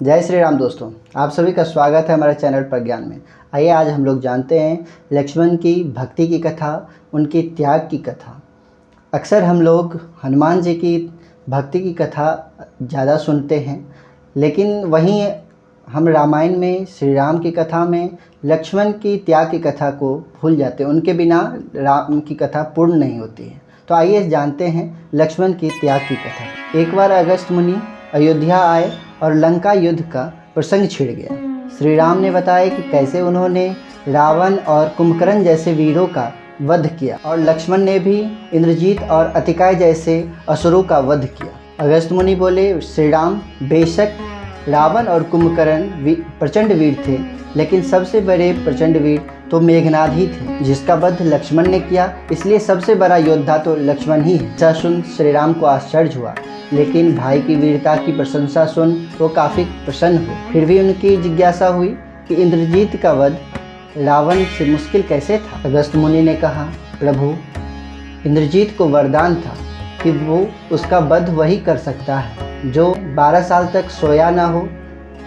जय श्री राम दोस्तों, आप सभी का स्वागत है हमारे चैनल प्रज्ञान में। आइए आज हम लोग जानते हैं लक्ष्मण की भक्ति की कथा, उनकी त्याग की कथा। अक्सर हम लोग हनुमान जी की भक्ति की कथा ज़्यादा सुनते हैं, लेकिन वहीं हम रामायण में श्री राम की कथा में लक्ष्मण की त्याग की कथा को भूल जाते हैं। उनके बिना राम की कथा पूर्ण नहीं होती है। तो आइए जानते हैं लक्ष्मण की त्याग की कथा। एक बार अगस्त्य मुनि अयोध्या आए और लंका युद्ध का प्रसंग छिड़ गया। श्री राम ने बताया कि कैसे उन्होंने रावण और कुंभकर्ण जैसे वीरों का वध किया और लक्ष्मण ने भी इंद्रजीत और अतिकाय जैसे असुरों का वध किया। अगस्त्य मुनि बोले, श्री राम, बेशक रावण और कुंभकर्ण प्रचंड वीर थे, लेकिन सबसे बड़े प्रचंड वीर तो मेघनाद ही थे, जिसका वध लक्ष्मण ने किया, इसलिए सबसे बड़ा योद्धा तो लक्ष्मण ही है। ऐसा सुन श्री राम को आश्चर्य हुआ, लेकिन भाई की वीरता की प्रशंसा सुन वो काफ़ी प्रसन्न हुए। फिर भी उनकी जिज्ञासा हुई कि इंद्रजीत का वध रावण से मुश्किल कैसे था। अगस्त्य मुनि ने कहा, प्रभु, इंद्रजीत को वरदान था कि वो उसका वध वही कर सकता है जो 12 साल तक सोया ना हो,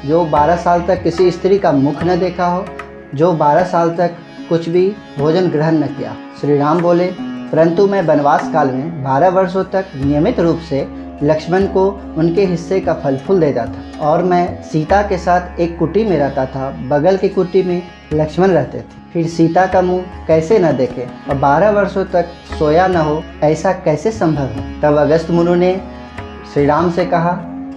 जो 12 साल तक किसी स्त्री का मुख न देखा हो, जो 12 साल तक कुछ भी भोजन ग्रहण न किया। श्री राम बोले, परंतु मैं वनवास काल में 12 वर्षों तक नियमित रूप से लक्ष्मण को उनके हिस्से का फल फूल देता था, और मैं सीता के साथ एक कुटी में रहता था। बगल की कुटी में लक्ष्मण रहते थे। फिर सीता का मुंह कैसे न देखे और 12 वर्षों तक सोया न हो, ऐसा कैसे संभव है। तब अगस्त्य मुनि ने श्री राम से कहा,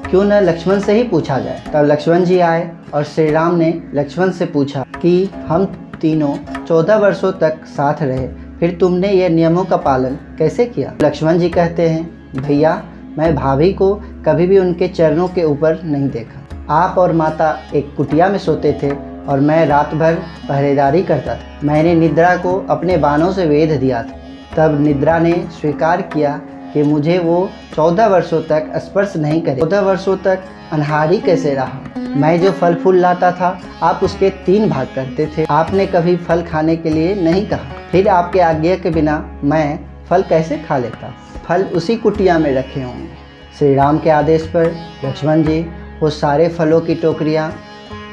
क्यों न लक्ष्मण से ही पूछा जाए। तब लक्ष्मण जी आए और श्री राम ने लक्ष्मण से पूछा कि हम तीनों 14 वर्षों तक साथ रहे, फिर तुमने ये नियमों का पालन कैसे किया। लक्ष्मण जी कहते हैं, भैया, मैं भाभी को कभी भी उनके चरणों के ऊपर नहीं देखा। आप और माता एक कुटिया में सोते थे और मैं रात भर पहरेदारी करता था। मैंने निद्रा को अपने बाणों से वेध दिया था। तब निद्रा ने स्वीकार किया कि मुझे वो 14 वर्षों तक स्पर्श नहीं करे। 14 वर्षों तक अनहारी कैसे रहा। मैं जो फल फूल लाता था, आप उसके 3 भाग करते थे। आपने कभी फल खाने के लिए नहीं कहा। फिर आपके आज्ञा के बिना मैं फल कैसे खा लेता। फल उसी कुटिया में रखे होंगे। श्री राम के आदेश पर लक्ष्मण जी वो सारे फलों की टोकरियाँ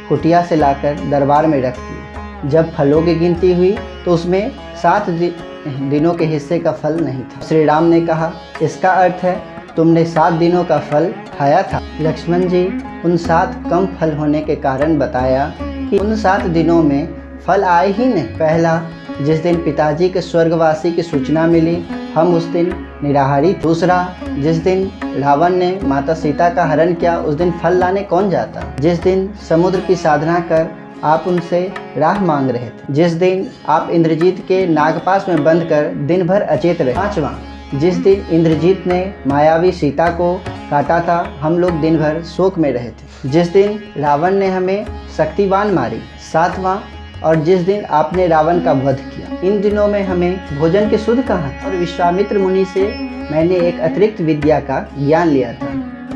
कुटिया से लाकर दरबार में रख दी। जब फलों की गिनती हुई तो उसमें 7 दिनों के हिस्से का फल नहीं था। श्री राम ने कहा, इसका अर्थ है तुमने 7 दिनों का फल खाया था। लक्ष्मण जी उन 7 कम फल होने के कारण बताया कि उन 7 दिनों में फल आए ही नहीं। पहला, जिस दिन पिताजी के स्वर्गवासी की सूचना मिली, हम उस दिन निराहारी। दूसरा, जिस दिन रावण ने माता सीता का हरण किया, उस दिन फल लाने कौन जाता। जिस दिन समुद्र की साधना कर आप उनसे राह मांग रहे थे। जिस दिन आप इंद्रजीत के नागपाश में बंद कर दिन भर अचेत रहे। 5वां, जिस दिन इंद्रजीत ने मायावी सीता को काटा था, हम लोग दिन भर शोक में रहे थे। जिस दिन रावण ने हमें शक्तिवान मारी। 7वां, और जिस दिन आपने रावण का वध किया। इन दिनों में हमें भोजन के शुद्ध कहाँ। और विश्वामित्र मुनि से मैंने एक अतिरिक्त विद्या का ज्ञान लिया था,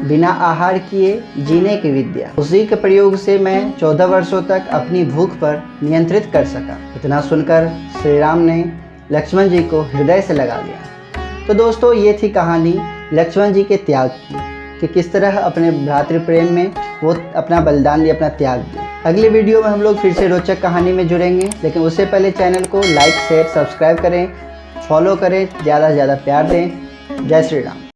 बिना आहार किए जीने की विद्या। उसी के प्रयोग से मैं 14 वर्षों तक अपनी भूख पर नियंत्रित कर सका। इतना सुनकर श्री राम ने लक्ष्मण जी को हृदय से लगा लिया। तो दोस्तों, ये थी कहानी लक्ष्मण जी के त्याग की, कि किस तरह अपने भ्रातृ प्रेम में वो अपना बलिदान दिया, अपना त्याग दिया। अगले वीडियो में हम लोग फिर से रोचक कहानी में जुड़ेंगे, लेकिन उससे पहले चैनल को लाइक, शेयर, सब्सक्राइब करें, फॉलो करें, ज़्यादा से ज़्यादा प्यार दें। जय श्री राम।